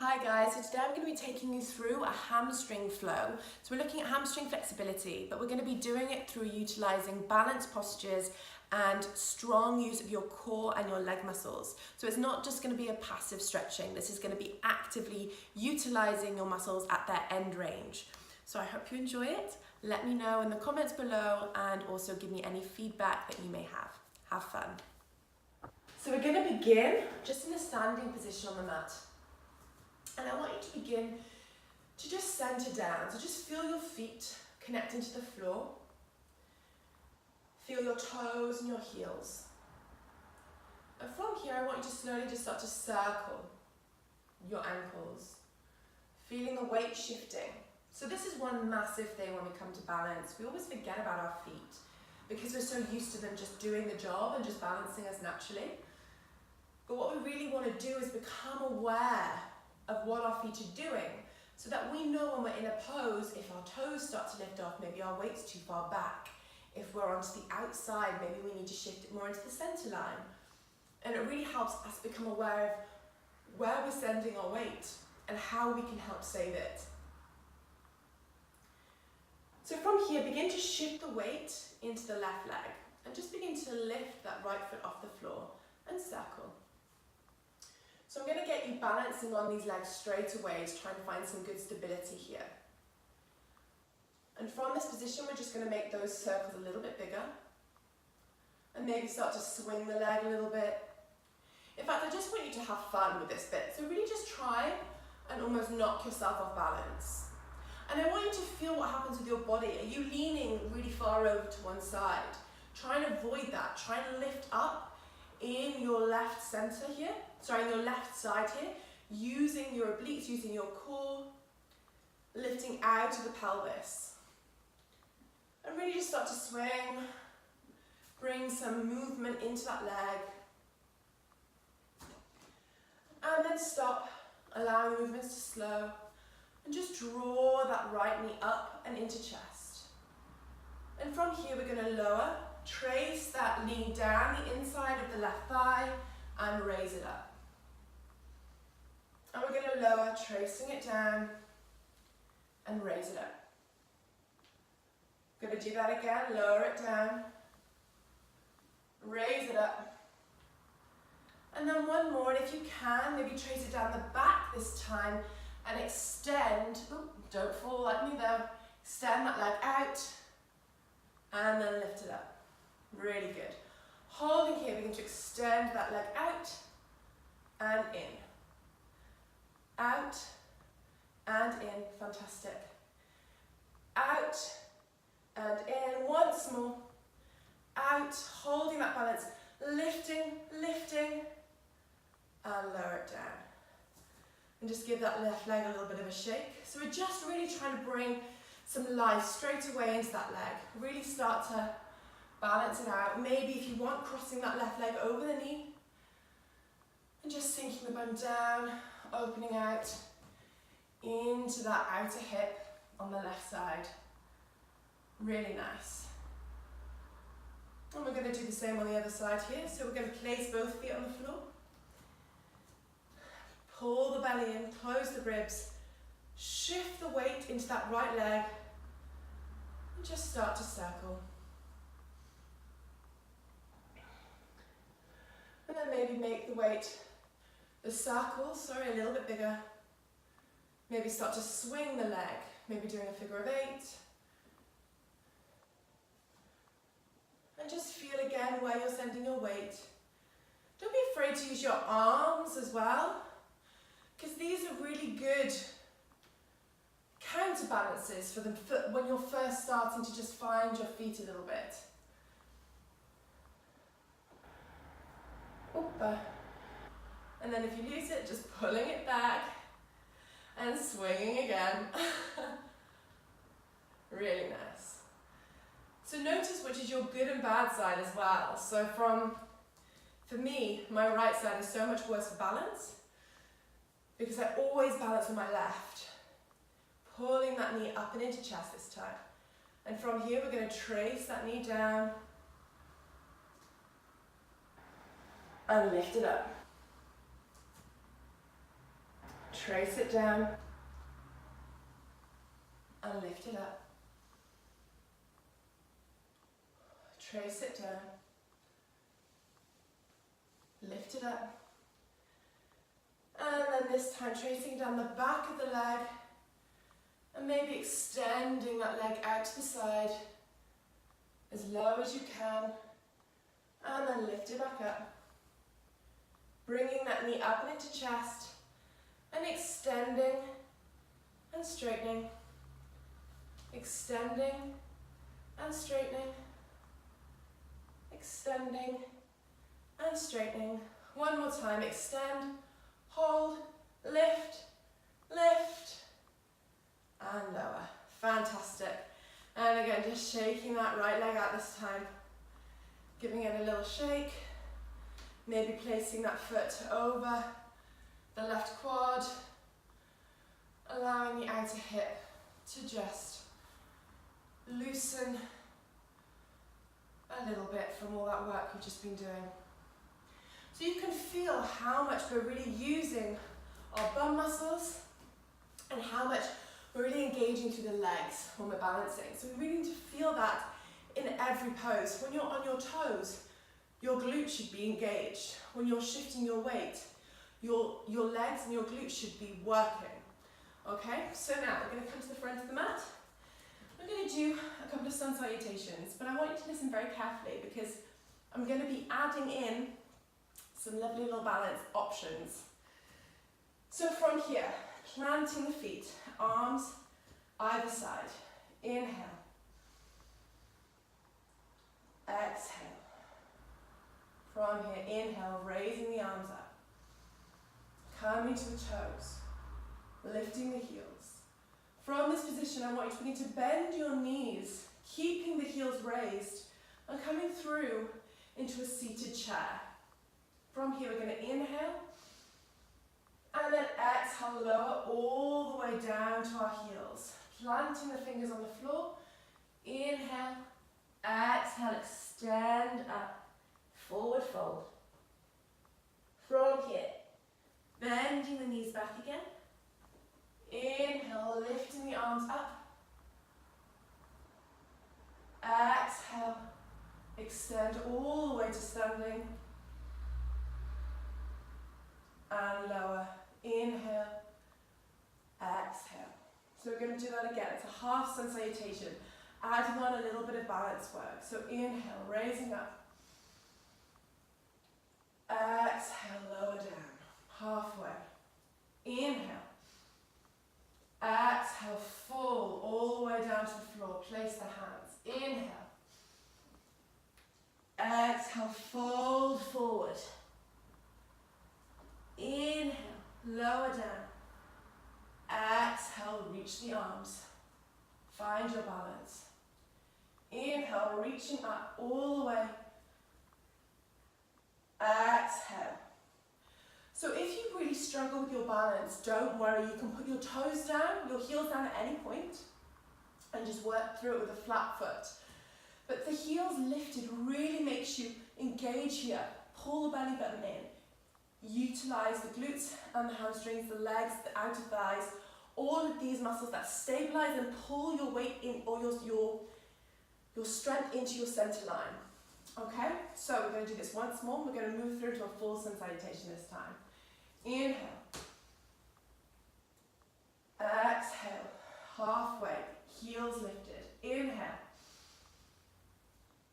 Hi guys, so today I'm going to be taking you through a hamstring flow. So we're looking at hamstring flexibility, but we're going to be doing it through utilising balanced postures and strong use of your core and your leg muscles. So it's not just going to be a passive stretching, this is going to be actively utilising your muscles at their end range. So I hope you enjoy it. Let me know in the comments below and also give me any feedback that you may have. Have fun. So we're going to begin just in a standing position on the mat. And I want you to begin to just center down. So just feel your feet connecting to the floor. Feel your toes and your heels. And from here, I want you to slowly just start to circle your ankles, feeling the weight shifting. So this is one massive thing when we come to balance. We always forget about our feet because we're so used to them just doing the job and just balancing us naturally. But what we really want to do is become aware of what our feet are doing so that we know when we're in a pose, if our toes start to lift off, maybe our weight's too far back. If we're onto the outside, maybe we need to shift it more into the center line. And it really helps us become aware of where we're sending our weight and how we can help save it. So from here, begin to shift the weight into the left leg and just begin to lift that right foot off the floor and circle. So I'm going to get you balancing on these legs straight away to try and find some good stability here. And from this position, we're just going to make those circles a little bit bigger. And maybe start to swing the leg a little bit. In fact, I just want you to have fun with this bit. So really just try and almost knock yourself off balance. And I want you to feel what happens with your body. Are you leaning really far over to one side? Try and avoid that. Try and lift up in your left center here, in your left side here, using your obliques, using your core, lifting out of the pelvis. And really just start to swing, bring some movement into that leg. And then stop, allowing movements to slow, and just draw that right knee up and into chest. And from here we're going to lower, trace that knee down the inside of the left thigh and raise it up. And we're going to lower, tracing it down and raise it up. Going to do that again, lower it down, raise it up. And then one more, and if you can, maybe trace it down the back this time and extend, don't fall like me though, extend that leg out and then lift it up. Really good. Holding here, begin to extend that leg out and in. Out and in. Fantastic. Out and in. Once more. Out, holding that balance. Lifting, lifting, and lower it down. And just give that left leg a little bit of a shake. So we're just really trying to bring some life straight away into that leg. Really start to balance it out. Maybe if you want, crossing that left leg over the knee. And just sinking the bum down, opening out into that outer hip on the left side. Really nice. And we're going to do the same on the other side here. So we're going to place both feet on the floor. Pull the belly in, close the ribs. Shift the weight into that right leg. And just start to circle. And then maybe make the weight, the circle, a little bit bigger. Maybe start to swing the leg, maybe doing a figure of 8. And just feel again where you're sending your weight. Don't be afraid to use your arms as well, because these are really good counterbalances for when you're first starting to just find your feet a little bit. And then if you lose it, just pulling it back and swinging again. Really nice. So notice which is your good and bad side as well. So for me, my right side is so much worse for balance because I always balance with my left. Pulling that knee up and into chest this time. And from here, we're going to trace that knee down and lift it up. Trace it down and lift it up. Trace it down, lift it up. And then this time tracing down the back of the leg and maybe extending that leg out to the side as low as you can, and then lift it back up. Bringing that knee up and into chest and extending and straightening, extending and straightening, extending and straightening. One more time, extend, hold, lift, lift, and lower. Fantastic. And again, just shaking that right leg out this time, giving it a little shake, maybe placing that foot over the left quad, allowing the outer hip to just loosen a little bit from all that work we've just been doing. So you can feel how much we're really using our bum muscles and how much we're really engaging through the legs when we're balancing. So we really need to feel that in every pose. When you're on your toes, your glutes should be engaged. When you're shifting your weight, your legs and your glutes should be working. Okay, so now we're going to come to the front of the mat. We're going to do a couple of sun salutations, but I want you to listen very carefully because I'm going to be adding in some lovely little balance options. So from here, planting the feet, arms either side. Inhale. Exhale. From here, inhale, raising the arms up. Coming to the toes. Lifting the heels. From this position, I want you to begin to bend your knees, keeping the heels raised, and coming through into a seated chair. From here, we're going to inhale, and then exhale, lower all the way down to our heels. Planting the fingers on the floor. Inhale, exhale, extend up, forward fold. From here, bending the knees back again. Inhale, lifting the arms up. Exhale, extend all the way to standing. And lower. Inhale, exhale. So we're going to do that again. It's a half sun salutation, adding on a little bit of balance work. So inhale, raising up. Exhale, lower down, halfway. Inhale. Exhale, full, all the way down to the floor. Place the hands. Inhale. Exhale, fold forward. Inhale, lower down. Exhale, reach the arms. Find your balance. Inhale, reaching up all the way. Exhale. So if you really struggle with your balance, don't worry. You can put your toes down, your heels down at any point, and just work through it with a flat foot. But the heels lifted really makes you engage here. Pull the belly button in. Utilize the glutes and the hamstrings, the legs, the outer thighs, all of these muscles that stabilize and pull your weight in, or your strength into your center line. Okay, so we're going to do this once more. We're going to move through to a full sun salutation this time. Inhale. Exhale. Halfway. Heels lifted. Inhale.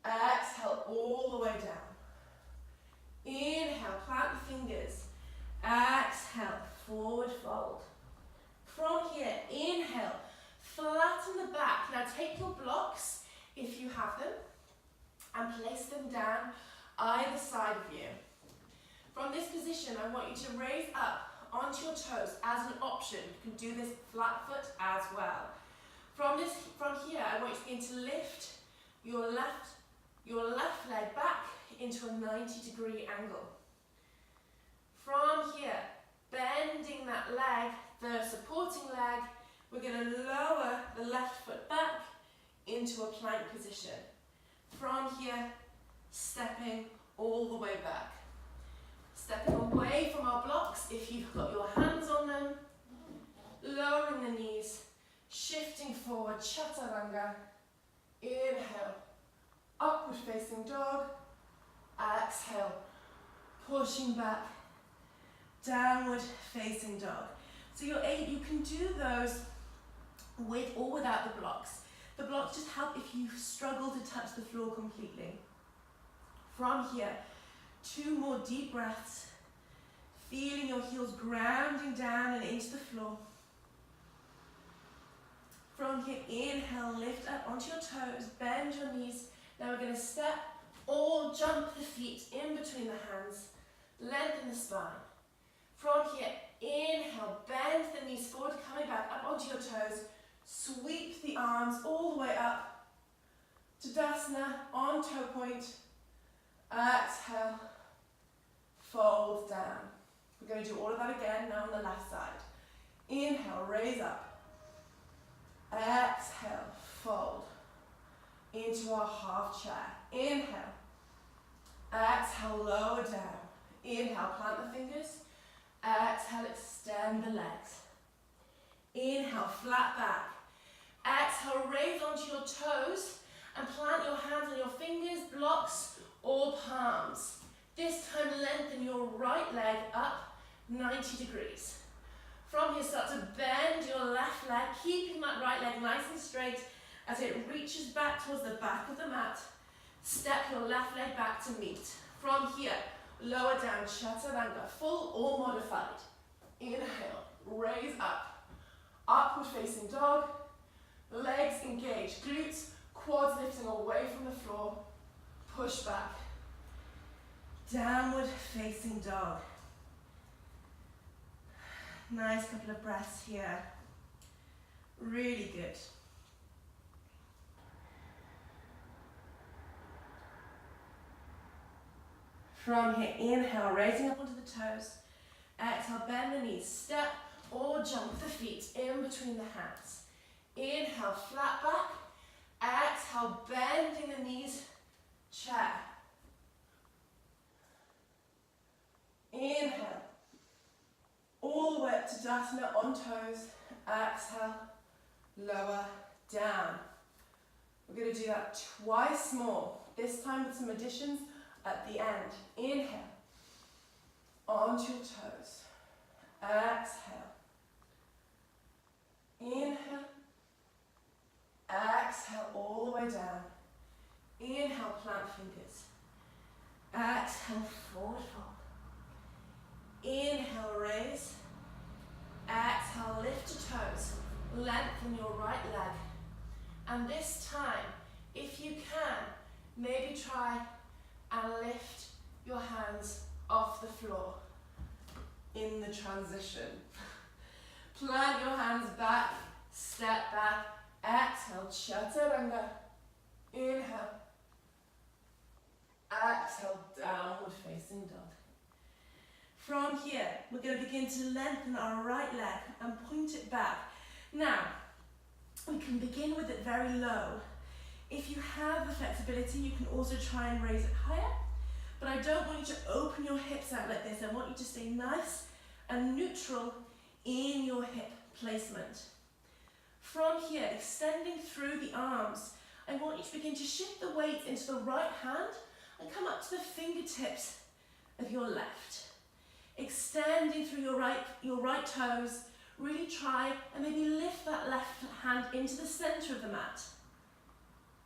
Exhale all the way down. Inhale, plant the fingers. Exhale, forward fold. From here, inhale, flatten the back. Now take your blocks, if you have them, and place them down either side of you. From this position, I want you to raise up onto your toes as an option. You can do this flat foot as well. From here, I want you to begin to lift your left leg back into a 90-degree angle. From here, bending that leg, the supporting leg, we're going to lower the left foot back into a plank position. From here, stepping all the way back. Stepping away from our blocks if you've got your hands on them, chaturanga. Inhale, upward facing dog. Exhale, pushing back, downward facing dog. So you can do those with or without the blocks. The blocks just help if you struggle to touch the floor completely. From here, 2 more deep breaths, feeling your heels grounding down and into the floor. From here, inhale, lift up onto your toes, bend your knees. Now we're going to step or jump the feet in between the hands, lengthen the spine. From here, inhale, bend the knees forward, coming back up onto your toes, sweep the arms all the way up, Tadasana, on toe point, exhale, fold down. We're going to do all of that again now on the left side. Inhale, raise up, exhale, fold into our half chair. Inhale, exhale, lower down. Inhale, plant the fingers. Exhale, extend the legs. Inhale, flat back. Exhale, raise onto your toes and plant your hands on your fingers, blocks or palms. This time, lengthen your right leg up 90 degrees. From here, start to bend your left leg, keeping that right leg nice and straight as it reaches back towards the back of the mat. Step your left leg back to meet. From here, lower down, chaturanga, full or modified. Inhale, raise up, upward facing dog, legs engaged, glutes, quads lifting away from the floor, push back, downward facing dog. Nice couple of breaths here, really good. From here, inhale, raising up onto the toes. Exhale, bend the knees, step or jump the feet in between the hands. Inhale, flat back. Exhale, bending the knees, chair. Inhale, all the way up to Tadasana on toes. Exhale, lower down. We're going to do that twice more, this time with some additions at the end. Inhale, onto your toes. Exhale. Inhale. Exhale all the way down. Inhale, plant fingers. Exhale, forward fold. Inhale, raise. Exhale, lift your toes. Lengthen your right leg. And this time, if you can, maybe try and lift your hands off the floor in the transition. Plant your hands back, step back, exhale, chaturanga. Inhale. Exhale, downward facing dog. From here, we're going to begin to lengthen our right leg and point it back. Now, we can begin with it very low. If you have the flexibility, you can also try and raise it higher, but I don't want you to open your hips out like this. I want you to stay nice and neutral in your hip placement. From here, extending through the arms, I want you to begin to shift the weight into the right hand and come up to the fingertips of your left. Extending through your right toes, really try and maybe lift that left hand into the center of the mat.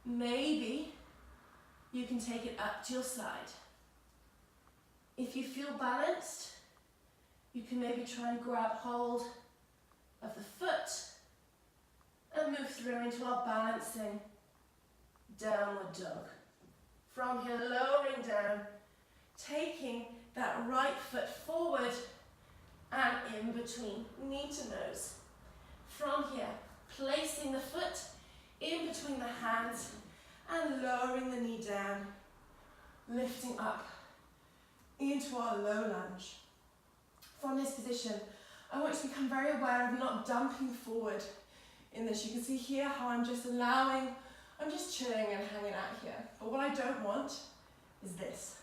Maybe you can take it up to your side. If you feel balanced, you can maybe try and grab hold of the foot and move through into our balancing downward dog. From here, lowering down, taking that right foot forward and in between, knee to nose. From here, placing the foot in between the hands and lowering the knee down, lifting up into our low lunge. From this position, I want you to become very aware of not dumping forward in this. You can see here how I'm just allowing, I'm just chilling and hanging out here. But what I don't want is this.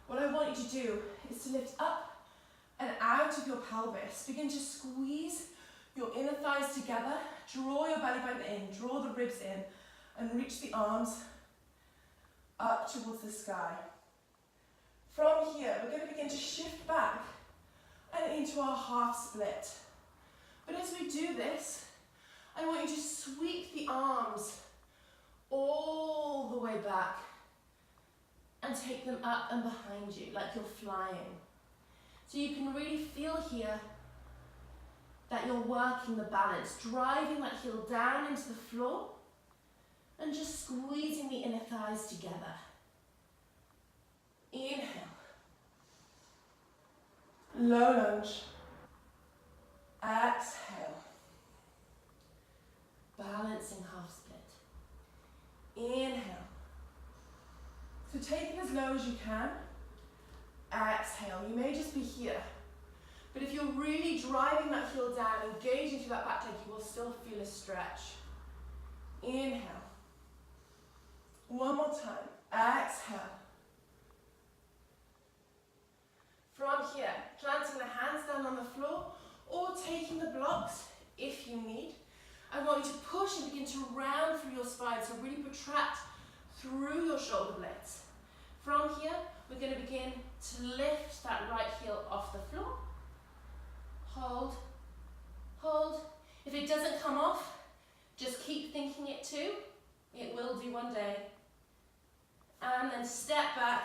What I want you to do is to lift up and out of your pelvis. Begin to squeeze your inner thighs together. Draw your belly button in, draw the ribs in, and reach the arms up towards the sky. From here, we're going to begin to shift back and into our half split. But as we do this, I want you to sweep the arms all the way back and take them up and behind you like you're flying. So you can really feel here that you're working the balance, driving that heel down into the floor and just squeezing the inner thighs together. Inhale. Low lunge. Exhale. Balancing half split. Inhale. So take it as low as you can. Exhale. You may just be here. But if you're really driving that heel down, engaging through that back leg, you will still feel a stretch. Inhale. One more time. Exhale. From here, planting the hands down on the floor or taking the blocks if you need. I want you to push and begin to round through your spine, so really protract through your shoulder blades. From here, we're going to begin to lift that right heel off the floor. Hold, hold. If it doesn't come off, just keep thinking it too. It will do one day. And then step back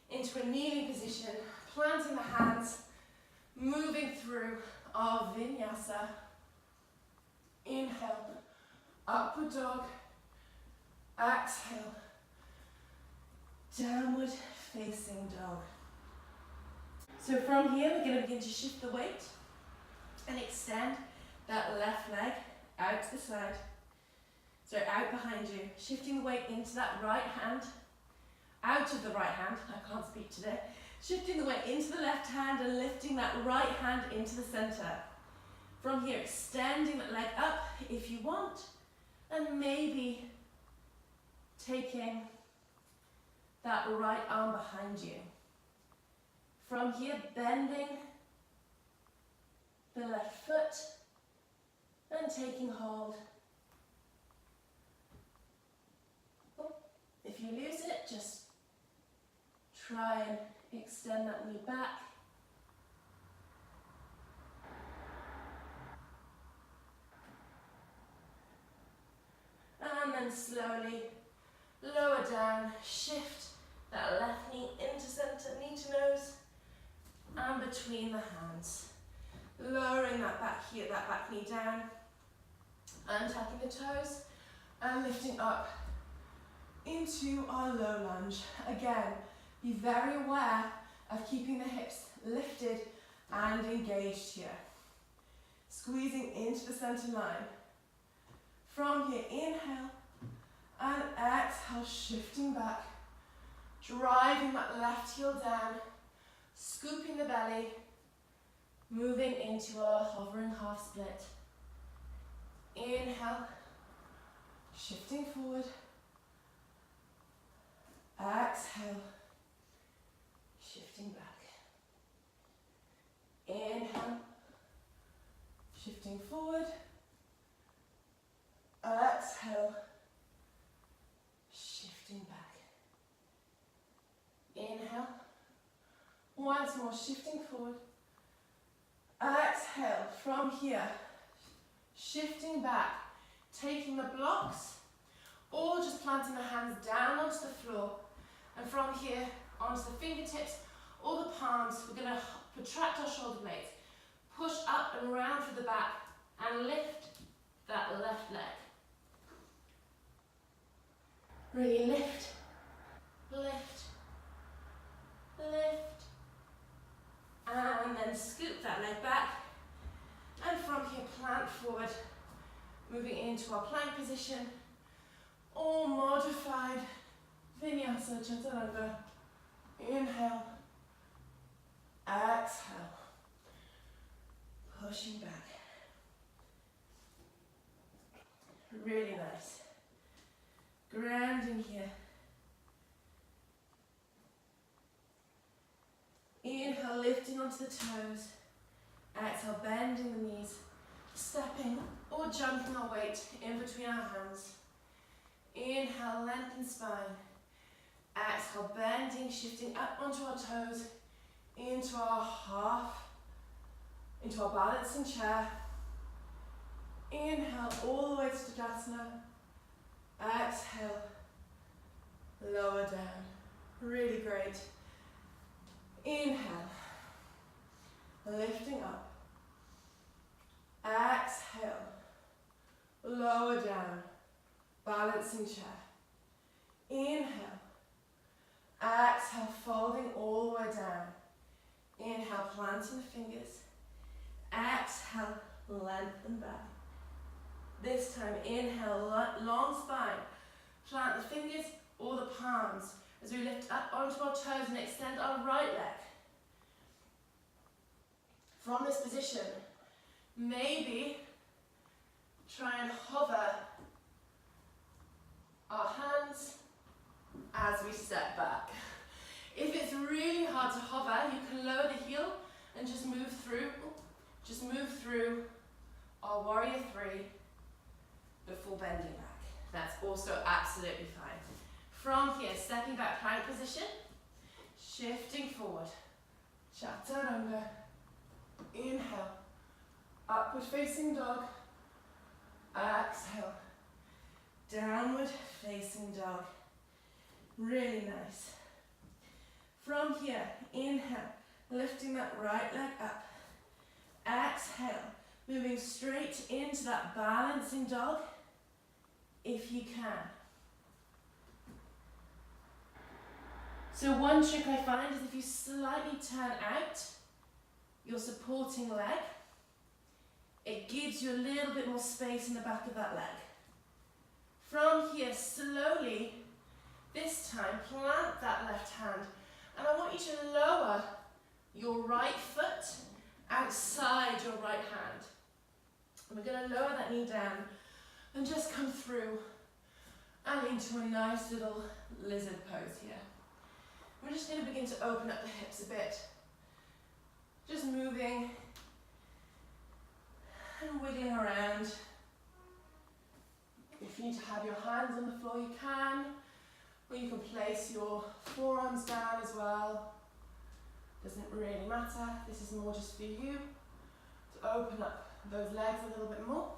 into a kneeling position, planting the hands, moving through our vinyasa. Inhale, upward dog. Exhale, downward facing dog. So from here, we're going to begin to shift the weight and extend that left leg out to the side. So out behind you, shifting the weight into that right hand, out of the right hand, I can't speak today, shifting the weight into the left hand and lifting that right hand into the center. From here, extending that leg up if you want, and maybe taking that right arm behind you. From here, bending the left foot and taking hold. If you lose it, just try and extend that knee back. And then slowly lower down, shift that left knee into center, knee to nose, and between the hands. Lowering that back heel, that back knee down, untucking the toes, and lifting up into our low lunge. Again, be very aware of keeping the hips lifted and engaged here. Squeezing into the center line. From here, inhale and exhale, shifting back, driving that left heel down, scooping the belly, moving into our hovering half split. Inhale, shifting forward. Exhale, shifting back. Inhale, shifting forward. Exhale, shifting back. Inhale, once more, shifting forward. Exhale, from here, shifting back, taking the blocks, or just planting the hands down onto the floor, and from here, onto the fingertips, or the palms, we're going to protract our shoulder blades, push up and round through the back, and lift that left leg. Really lift, lift, lift, and then scoop that leg back, and from here plant forward, moving into our plank position, or modified vinyasa chaturanga. Inhale, exhale, pushing back. Really nice. Grounding here. Inhale, lifting onto the toes. Exhale, bending the knees. Stepping or jumping our weight in between our hands. Inhale, lengthen spine. Exhale, bending, shifting up onto our toes, into our balancing chair. Inhale, all the way to Tadasana. Exhale, lower down. Really great. Inhale, lifting up. Exhale, lower down, balancing chair. Inhale, exhale, folding all the way down. Inhale, planting the fingers. Exhale, lengthen back. This time, inhale, long spine. Plant the fingers or the palms as we lift up onto our toes and extend our right leg. From this position, maybe try and hover our hands as we step back. If it's really hard to hover, you can lower the heel and just move through our warrior three before bending back. That's also absolutely fine. From here, stepping back, plank position, shifting forward. Chaturanga. Inhale, upward facing dog. Exhale, downward facing dog. Really nice. From here, inhale, lifting that right leg up. Exhale, moving straight into that balancing dog if you can. So one trick I find is if you slightly turn out your supporting leg, it gives you a little bit more space in the back of that leg. From here, slowly, this time, plant that left hand. And I want you to lower your right foot outside your right hand. And we're going to lower that knee down and just come through and into a nice little lizard pose here. We're just going to begin to open up the hips a bit. Just moving and wiggling around. If you need to have your hands on the floor, you can. Or you can place your forearms down as well. Doesn't really matter. This is more just for you to open up those legs a little bit more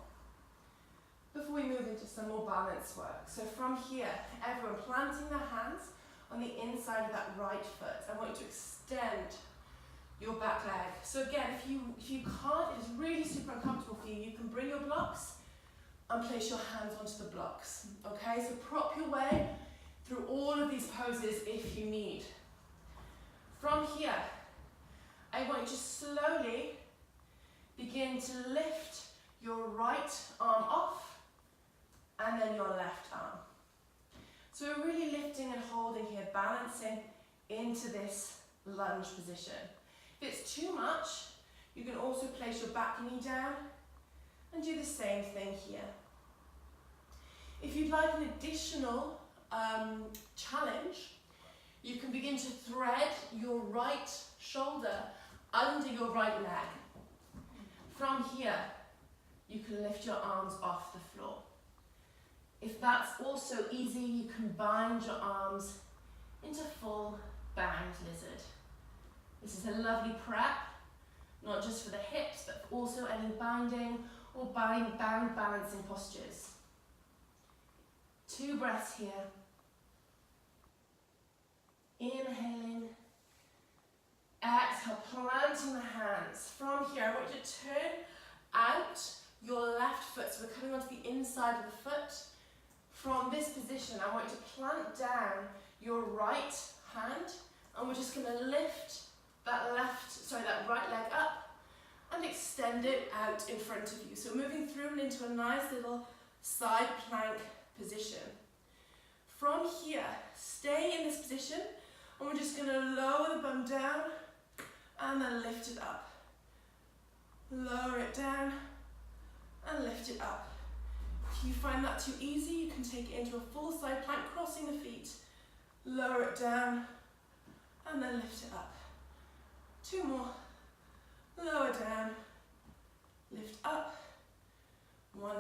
before we move into some more balance work. So from here, everyone planting their hands on the inside of that right foot. I want you to extend your back leg. So again, if you can't, it's really super uncomfortable for you, you can bring your blocks and place your hands onto the blocks. Okay, so prop your way through all of these poses if you need. From here, I want you to slowly begin to lift your right arm off and then your left arm. So we're really lifting and holding here, balancing into this lunge position. If it's too much, you can also place your back knee down and do the same thing here. If you'd like an additional challenge, you can begin to thread your right shoulder under your right leg. From here, you can lift your arms off the floor. If that's also easy, you can bind your arms into full bound lizard. This is a lovely prep, not just for the hips, but also any binding or bound balancing postures. 2 breaths here. Inhaling. Exhale, planting the hands. From here, I want you to turn out your left foot. So we're coming onto the inside of the foot. From this position, I want you to plant down your right hand, and we're just going to lift that right leg up and extend it out in front of you. So moving through and into a nice little side plank position. From here, stay in this position, and we're just going to lower the bum down and then lift it up. Lower it down and lift it up. If you find that too easy, you can take it into a full side plank, crossing the feet. Lower it down and then lift it up. 2 more. Lower down, lift up. 1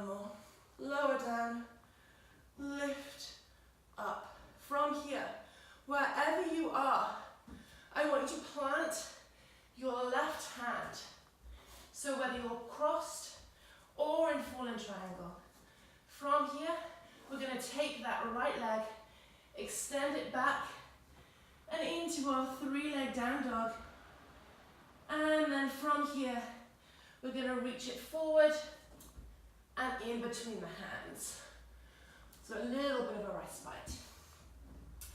Extend it back and into our 3-leg down dog. And then from here, we're going to reach it forward and in between the hands. So a little bit of a respite.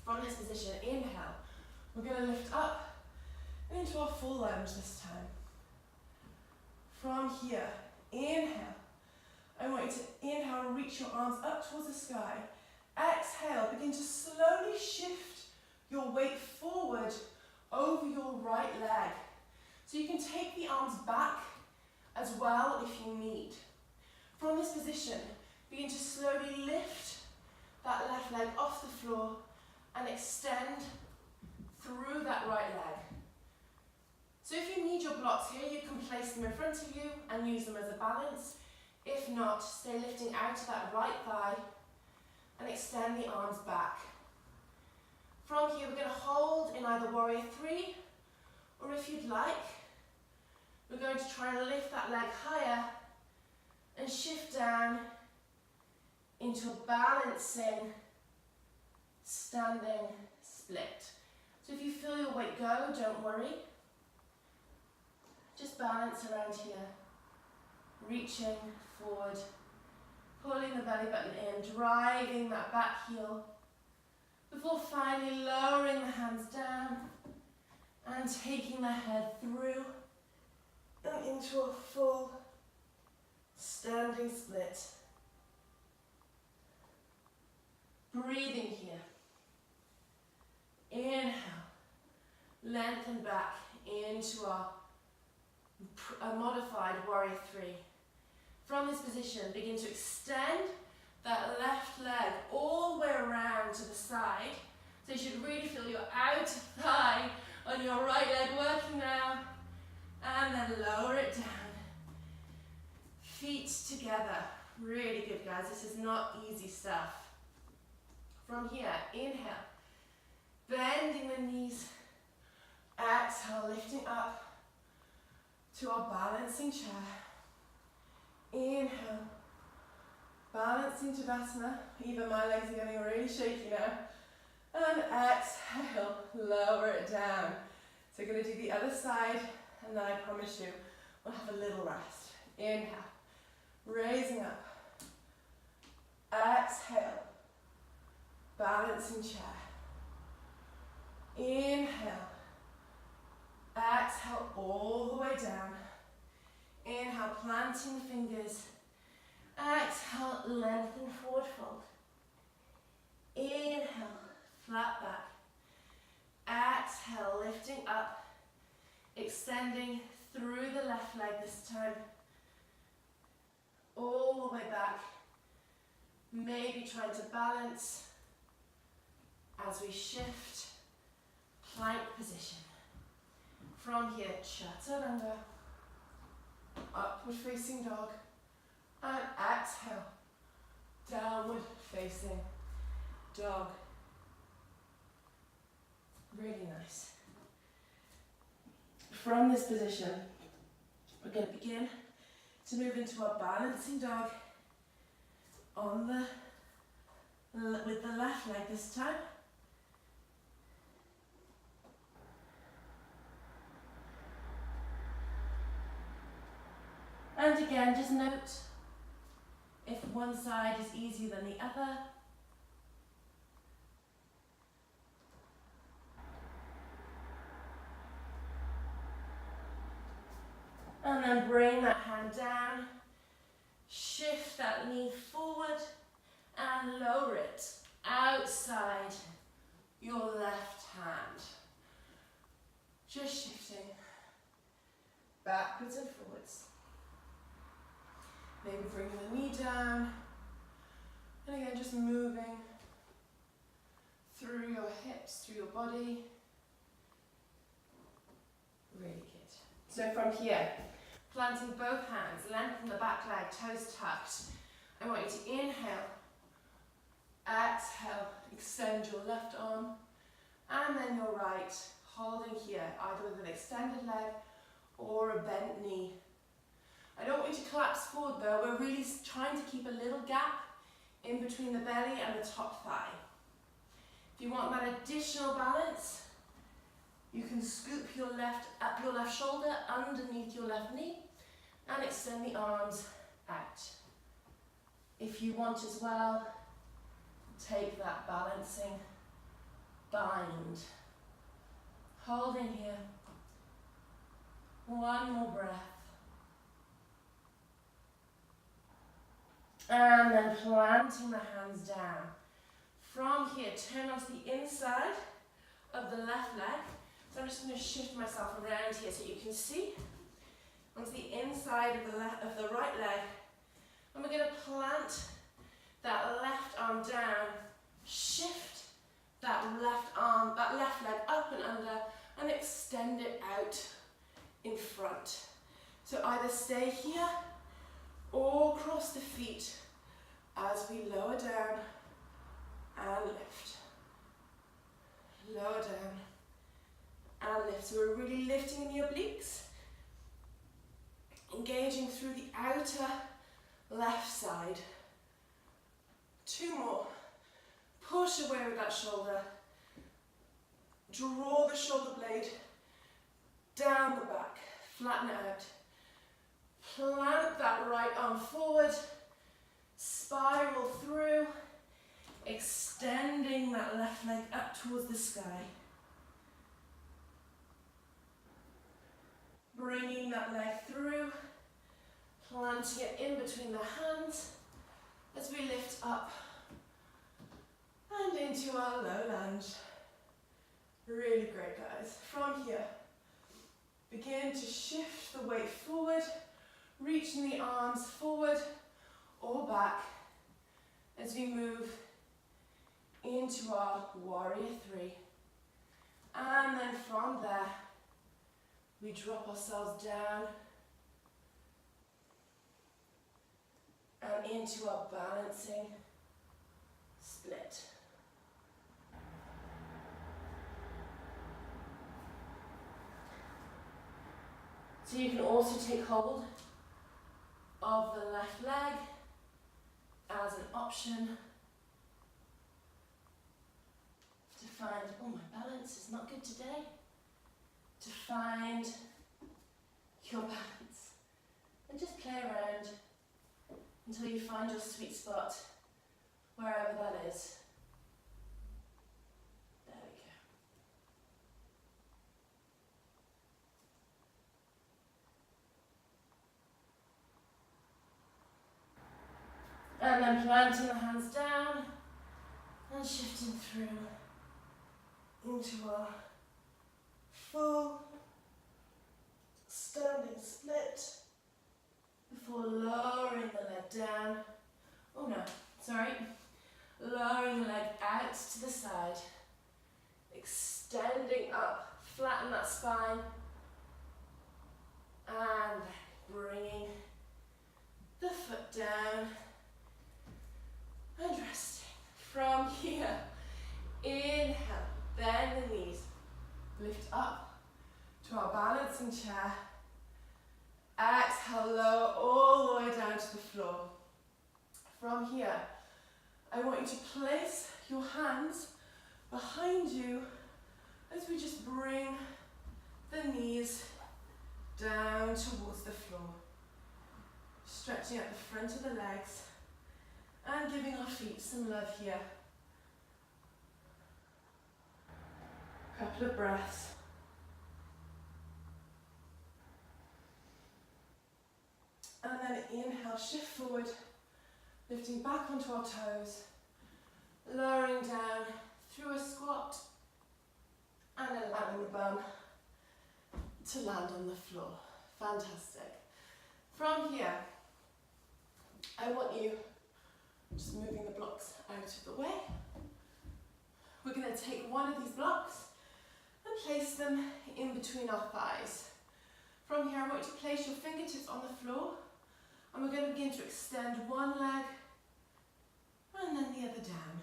From this position, inhale. We're going to lift up and into our full lunge this time. From here, inhale. I want you to inhale and reach your arms up towards the sky. Exhale, begin to slowly shift your weight forward over your right leg. So you can take the arms back as well if you need. From this position, begin to slowly lift that left leg off the floor and extend through that right leg. So if you need your blocks here, you can place them in front of you and use them as a balance. If not, stay lifting out of that right thigh and extend the arms back. From here, we're going to hold in either warrior 3, or if you'd like, we're going to try and lift that leg higher and shift down into a balancing standing split. So if you feel your weight go, don't worry. Just balance around here, reaching forward, pulling the belly button in, driving that back heel, before finally lowering the hands down and taking the head through and into a full standing split. Breathing here. Inhale, lengthen back into a modified warrior 3. From this position, begin to extend that left leg all the way around to the side. So you should really feel your outer thigh on your right leg working now. And then lower it down. Feet together. Really good, guys. This is not easy stuff. From here, inhale. Bending the knees. Exhale, lifting up to our balancing chair. Inhale. Balancing Tadasana. Even my legs are getting really shaky now. And exhale, lower it down. So we're going to do the other side, and then I promise you, we'll have a little rest. Inhale, raising up. Exhale, balancing chair. Inhale. Exhale all the way down. Inhale, planting the fingers. Exhale, lengthen forward fold. Inhale, flat back. Exhale, lifting up. Extending through the left leg this time. All the way back. Maybe trying to balance as we shift. Plank position. From here, chaturanga. Upward facing dog. And exhale. Downward facing dog. Really nice. From this position, we're going to begin to move into our balancing dog on with the left leg this time. And again, just note if one side is easier than the other. And then bring that hand down, shift that knee forward and lower it outside your left hand. Just shifting backwards and forwards. Maybe bringing the knee down, and again just moving through your hips, through your body. Really good. So from here, planting both hands, lengthen the back leg, toes tucked. I want you to inhale, exhale, extend your left arm, and then your right, holding here, either with an extended leg or a bent knee. I don't want you to collapse forward though, we're really trying to keep a little gap in between the belly and the top thigh. If you want that additional balance, you can scoop your left shoulder underneath your left knee and extend the arms out. If you want as well, take that balancing bind. Holding here. One more breath. And then planting the hands down. From here, turn onto the inside of the left leg. So I'm just going to shift myself around here so you can see. Onto the inside of the right leg. And we're going to plant that left arm down. Shift that left leg up and under and extend it out in front. So either stay here or cross the feet as we lower down and lift. Lower down and lift. So we're really lifting in the obliques, engaging through the outer left side. 2 more. Push away with that shoulder. Draw the shoulder blade down the back. Flatten it out. Plant that right arm forward. Spiral through. Extending that left leg up towards the sky. Bringing that leg through. Planting it in between the hands as we lift up and into our low lunge. Really great, guys. From here, begin to shift the weight forward, reaching the arms forward or back as we move into our warrior 3. And then from there, we drop ourselves down and into our balancing split. So you can also take hold of the left leg as an option to find, oh, my balance is not good today, to find your balance. And just play around until you find your sweet spot, wherever that is. There we go. And then planting the hands down and shifting through into our full standing split before lowering the leg down. Oh no, sorry. Lowering the leg out to the side. Extending up, flatten that spine. And bringing the foot down and resting. From here, inhale, bend the knees, lift up to our balancing chair. Exhale, lower all the way down to the floor. From here, I want you to place your hands behind you as we just bring the knees down towards the floor. Stretching out the front of the legs and giving our feet some love here. Couple of breaths. And then inhale, shift forward, lifting back onto our toes, lowering down through a squat, and allowing the bum to land on the floor. Fantastic. From here, I want you, just moving the blocks out of the way. We're going to take one of these blocks and place them in between our thighs. From here, I want you to place your fingertips on the floor, and we're going to begin to extend one leg and then the other down.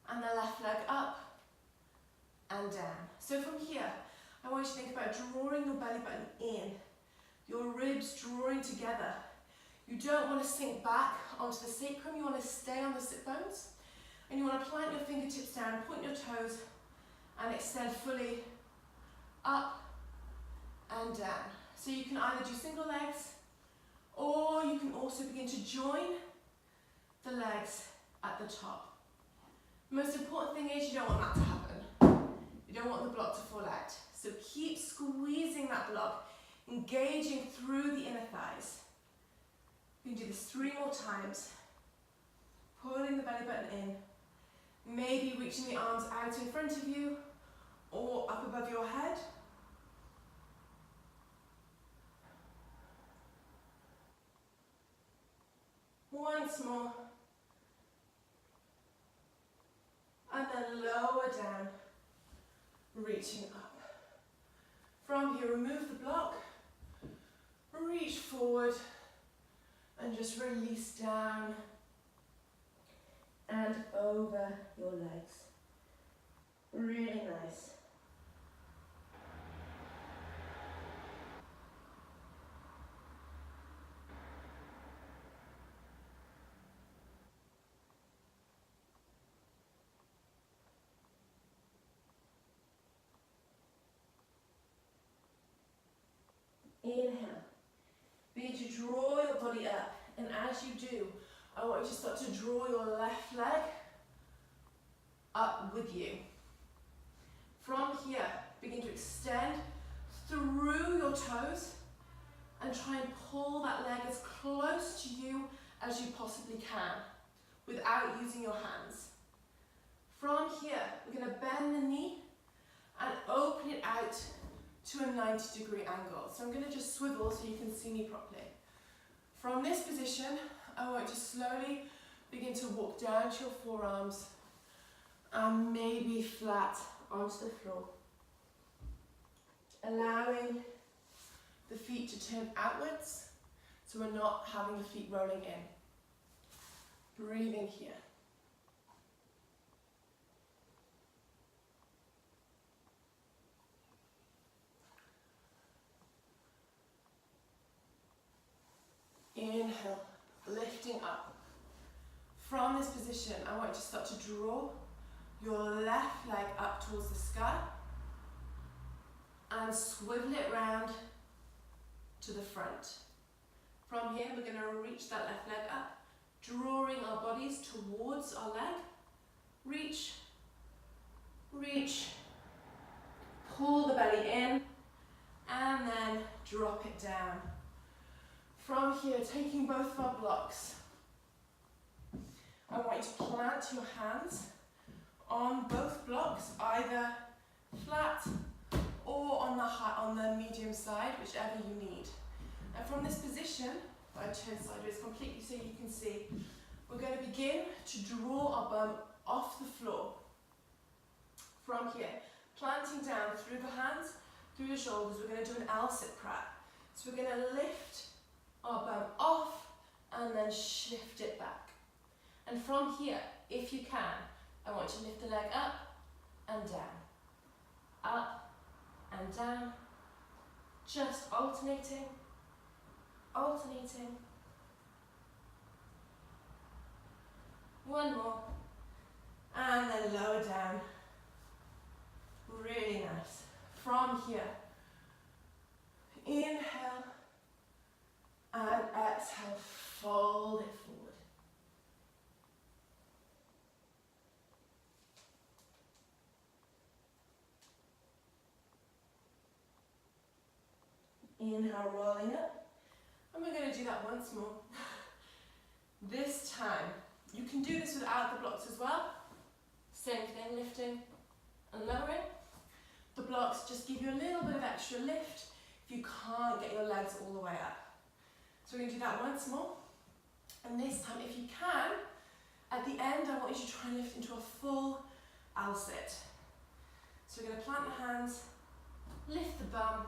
And the left leg up and down. So from here, I want you to think about drawing your belly button in, your ribs drawing together. You don't want to sink back onto the sacrum, you want to stay on the sit bones. And you want to plant your fingertips down, point your toes, and extend fully up and down. So you can either do single legs, or you can also begin to join the legs at the top. The most important thing is you don't want that to happen. You don't want the block to fall out. So keep squeezing that block, engaging through the inner thighs. You can do this 3 more times. Pulling the belly button in. Maybe reaching the arms out in front of you or up above your head. Once more. And then lower down, reaching up. From here, remove the block, reach forward, and just release down and over your legs. Really nice. Inhale. Begin to draw your body up, and as you do, I want you to start to draw your left leg up with you. From here, begin to extend through your toes and try and pull that leg as close to you as you possibly can without using your hands. From here, we're going to bend the knee and open it out to a 90-degree angle. So I'm going to just swivel so you can see me properly. From this position, I want you to slowly begin to walk down to your forearms and maybe flat onto the floor. Allowing the feet to turn outwards so we're not having the feet rolling in. Breathing here. Inhale, lifting up. From this position, I want you to start to draw your left leg up towards the sky and swivel it round to the front. From here, we're going to reach that left leg up, drawing our bodies towards our leg. Reach, reach, pull the belly in, and then drop it down. From here, taking both of our blocks, I want you to plant your hands on both blocks, either flat or on the medium side, whichever you need. And from this position, if I turn sideways completely so you can see, we're going to begin to draw our bum off the floor. From here, planting down through the hands, through the shoulders, we're going to do an L-sit prat. So we're going to lift our bum off and then shift it back. And from here, if you can, I want you to lift the leg up and down, up and down, just alternating, alternating. One more, and then lower down. Really nice. From here, inhale and exhale, fold it forward. Inhale, rolling up. And we're going to do that once more. This time, you can do this without the blocks as well. Same thing, lifting and lowering. The blocks just give you a little bit of extra lift if you can't get your legs all the way up. So we're going to do that once more. And this time, if you can, at the end, I want you to try and lift into a full L-sit. So we're going to plant the hands, lift the bum,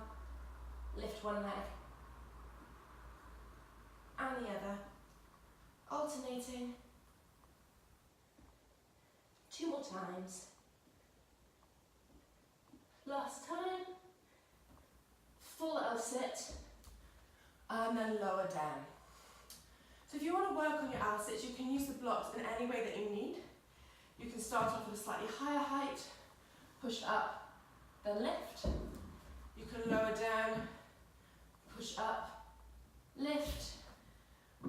lift one leg and the other, alternating. 2 more times. Last time. Full L-sit and then lower down. So if you want to work on your L-sits, you can use the blocks in any way that you need. You can start off with a slightly higher height, push up, then lift. You can lower down, push up, lift,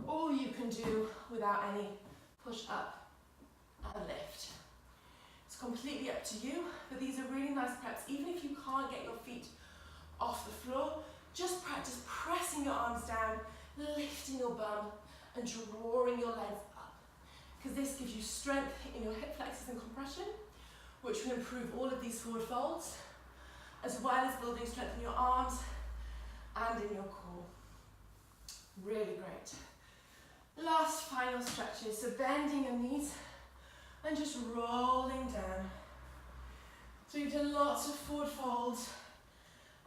or you can do without any push up and lift. It's completely up to you, but these are really nice preps. Even if you can't get your feet off the floor, just practice pressing your arms down, lifting your bum, and drawing your legs up. Because this gives you strength in your hip flexors and compression, which will improve all of these forward folds, as well as building strength in your arms and in your core. Really great. Last final stretches, so bending your knees and just rolling down. So you've done lots of forward folds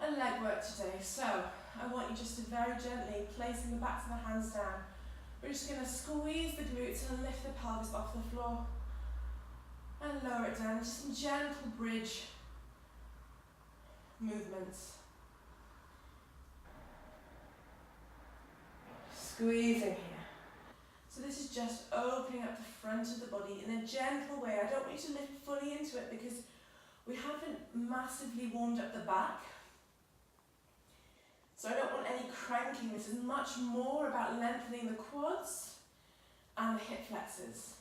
and leg work today. So I want you just to very gently, placing the backs of the hands down, we're just going to squeeze the glutes and lift the pelvis off the floor and lower it down. Just some gentle bridge movements. Squeezing here. So this is just opening up the front of the body in a gentle way. I don't want you to lift fully into it because we haven't massively warmed up the back. So I don't want any cranking. This is much more about lengthening the quads and the hip flexors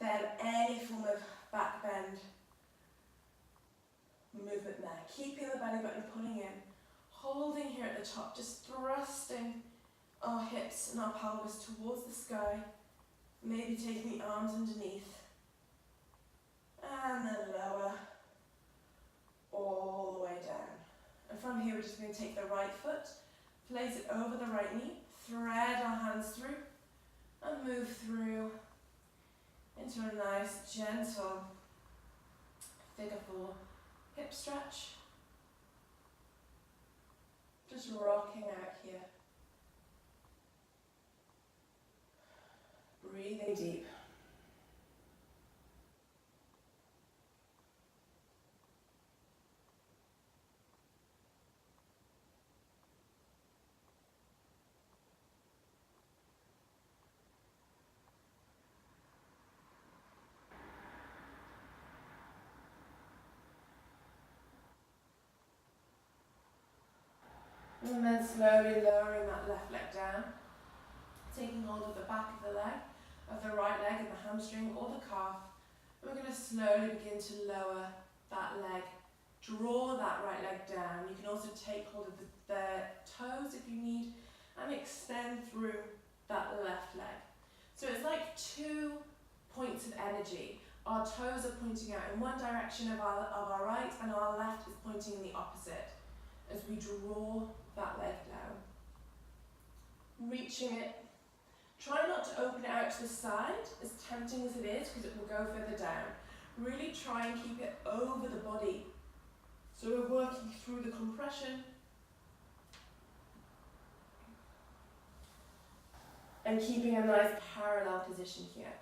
than any form of back bend movement there. Keeping the belly button pulling in, holding here at the top, just thrusting our hips and our pelvis towards the sky, maybe taking the arms underneath, and then lower, all the way down. And from here we're just going to take the right foot, place it over the right knee, thread our hands through, and move through into a nice, gentle figure four hip stretch. Just rocking out here. Breathing deep. And then slowly lowering that left leg down, taking hold of the back of the leg, of the right leg and the hamstring or the calf. We're going to slowly begin to lower that leg, draw that right leg down. You can also take hold of the toes if you need and extend through that left leg. So it's like 2 points of energy. Our toes are pointing out in one direction of our right and our left is pointing in the opposite as we draw that leg down. Reaching it. Try not to open it out to the side, as tempting as it is, because it will go further down. Really try and keep it over the body. So we're working through the compression and keeping a nice parallel position here.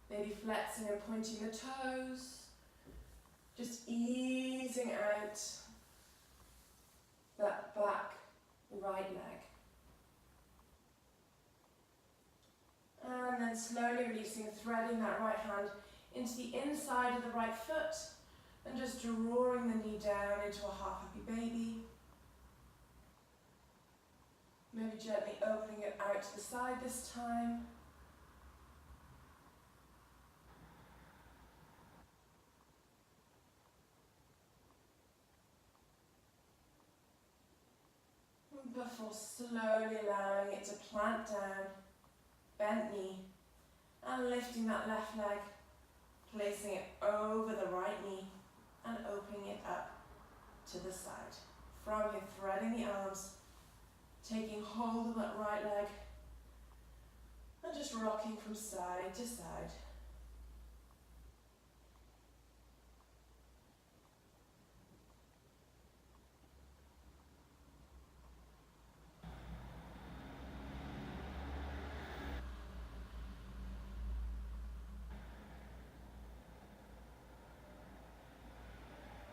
Maybe flexing and pointing the toes, just easing out that back right leg. And then slowly releasing, threading that right hand into the inside of the right foot and just drawing the knee down into a half happy baby. Maybe gently opening it out to the side this time. Before slowly allowing it to plant down, bent knee, and lifting that left leg, placing it over the right knee and opening it up to the side. From here, threading the arms, taking hold of that right leg, and just rocking from side to side.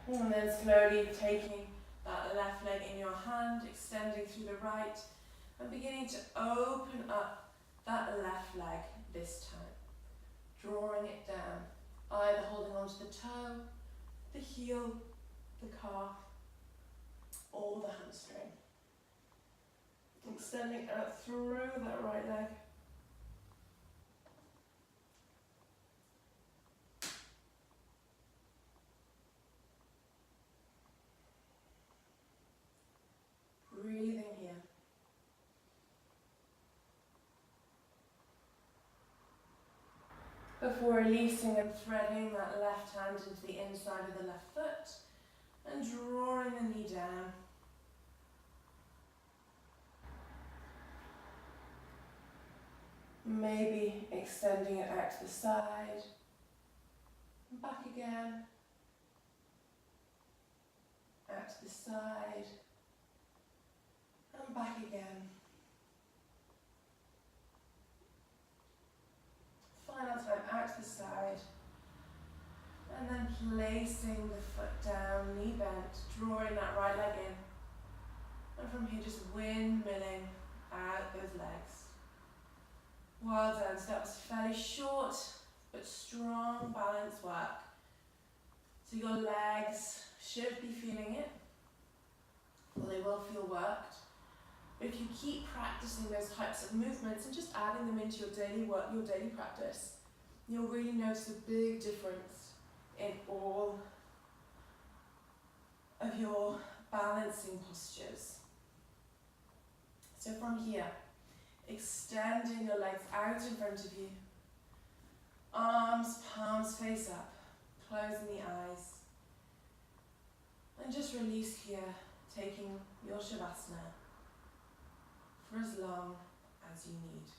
And then slowly taking that left leg in your hand, extending through the right, and beginning to open up that left leg this time. drawing it down, either holding onto the toe, the heel, the calf, or the hamstring. Extending out through that right leg. Breathing here. Before releasing and threading that left hand into the inside of the left foot and drawing the knee down. Maybe extending it out to the side, and back again, out to the side, and back again. Final time, out to the side, and then placing the foot down, knee bent, drawing that right leg in, and from here just windmilling out those legs. Well done. So that was fairly short but strong balance work. So your legs should be feeling it, or they will feel worked. But if you keep practicing those types of movements and just adding them into your daily work, your daily practice, you'll really notice a big difference in all of your balancing postures. So from here, extending your legs out in front of you, arms, palms face up, closing the eyes, and just release here, taking your Shavasana for as long as you need.